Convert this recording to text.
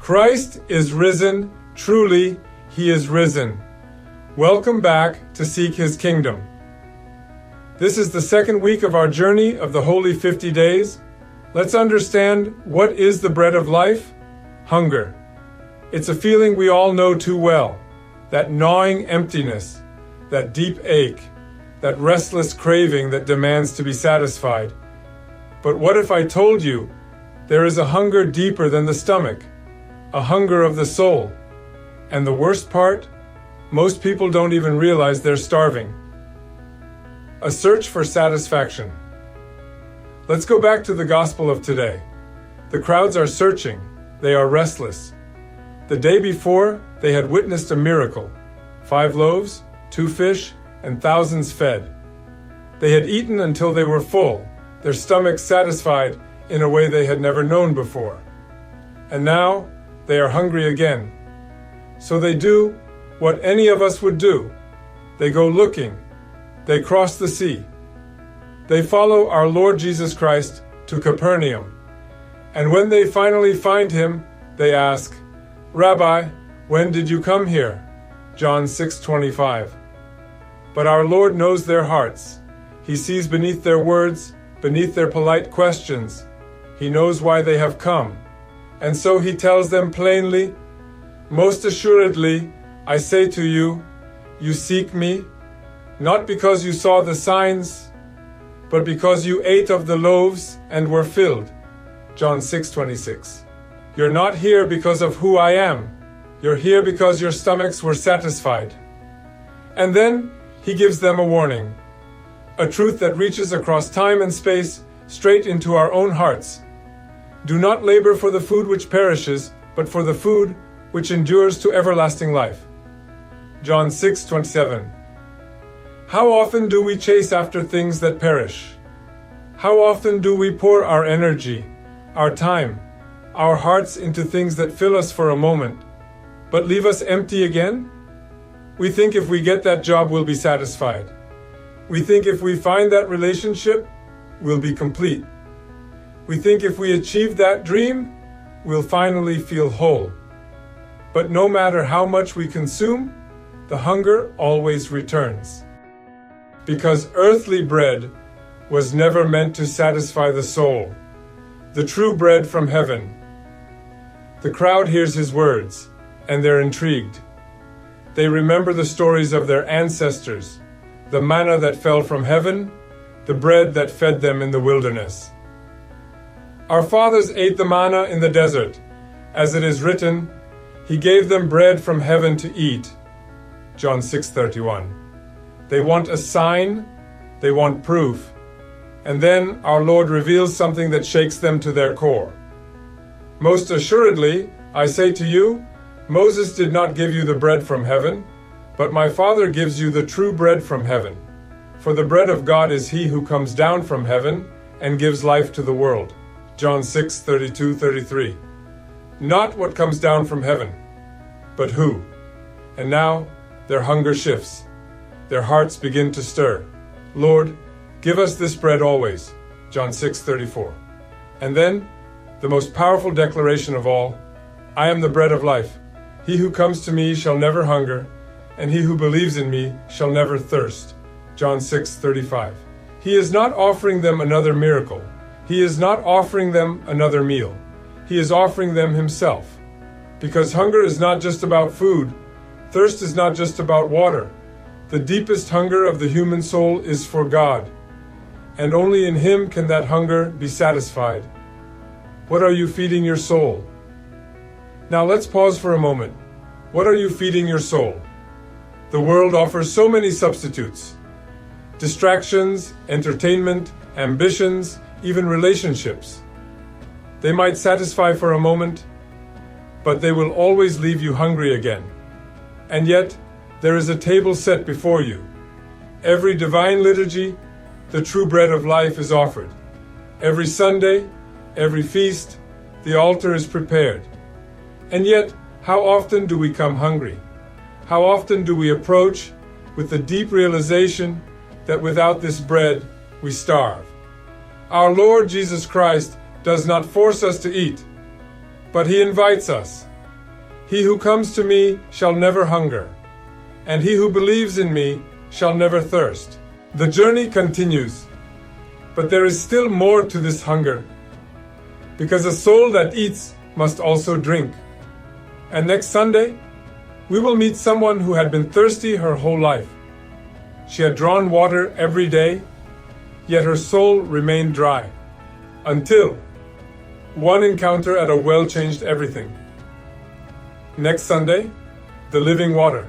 Christ is risen, truly, He is risen. Welcome back to Seek His Kingdom. This is the second week of our journey of the Holy 50 Days. Let's understand, what is the bread of life? Hunger. It's a feeling we all know too well. That gnawing emptiness, that deep ache, that restless craving that demands to be satisfied. But what if I told you there is a hunger deeper than the stomach, a hunger of the soul? And the worst part, most people don't even realize they're starving. A search for satisfaction. Let's go back to the gospel of today. The crowds are searching, they are restless. The day before, they had witnessed a miracle. 5 loaves, 2 fish, and thousands fed. They had eaten until they were full, their stomachs satisfied in a way they had never known before. And now, they are hungry again. So they do what any of us would do. They go looking. They cross the sea. They follow our Lord Jesus Christ to Capernaum. And when they finally find Him, they ask, "Rabbi, when did you come here?" John 6:25. But our Lord knows their hearts. He sees beneath their words, beneath their polite questions. He knows why they have come. And so He tells them plainly, "Most assuredly, I say to you, you seek me, not because you saw the signs, but because you ate of the loaves and were filled." John 6:26. You're not here because of who I am. You're here because your stomachs were satisfied. And then He gives them a warning, a truth that reaches across time and space, straight into our own hearts. Do not labor for the food which perishes, but for the food which endures to everlasting life. John 6:27. How often do we chase after things that perish? How often do we pour our energy, our time, our hearts into things that fill us for a moment, but leave us empty again? We think if we get that job, we'll be satisfied. We think if we find that relationship, we'll be complete. We think if we achieve that dream, we'll finally feel whole. But no matter how much we consume, the hunger always returns. Because earthly bread was never meant to satisfy the soul, the true bread from heaven. The crowd hears His words, and they're intrigued. They remember the stories of their ancestors, the manna that fell from heaven, the bread that fed them in the wilderness. Our fathers ate the manna in the desert. As it is written, He gave them bread from heaven to eat. John 6:31. They want a sign, they want proof. And then our Lord reveals something that shakes them to their core. Most assuredly, I say to you, Moses did not give you the bread from heaven, but my Father gives you the true bread from heaven. For the bread of God is He who comes down from heaven and gives life to the world. John 6:32-33. Not what comes down from heaven, but who. And now their hunger shifts. Their hearts begin to stir. Lord, give us this bread always. John 6:34. And then, the most powerful declaration of all, I am the bread of life. He who comes to me shall never hunger, and he who believes in me shall never thirst. John 6:35. He is not offering them another miracle. He is not offering them another meal. He is offering them Himself. Because hunger is not just about food. Thirst is not just about water. The deepest hunger of the human soul is for God. And only in Him can that hunger be satisfied. What are you feeding your soul? Now let's pause for a moment. What are you feeding your soul? The world offers so many substitutes. Distractions, entertainment, ambitions, even relationships. They might satisfy for a moment, but they will always leave you hungry again. And yet, there is a table set before you. Every divine liturgy, the true bread of life is offered. Every Sunday, every feast, the altar is prepared. And yet, how often do we come hungry? How often do we approach with the deep realization that without this bread, we starve? Our Lord Jesus Christ does not force us to eat, but He invites us. He who comes to me shall never hunger, and he who believes in me shall never thirst. The journey continues, but there is still more to this hunger, because a soul that eats must also drink. And next Sunday, we will meet someone who had been thirsty her whole life. She had drawn water every day, yet her soul remained dry, until one encounter at a well changed everything. Next Sunday, the living water.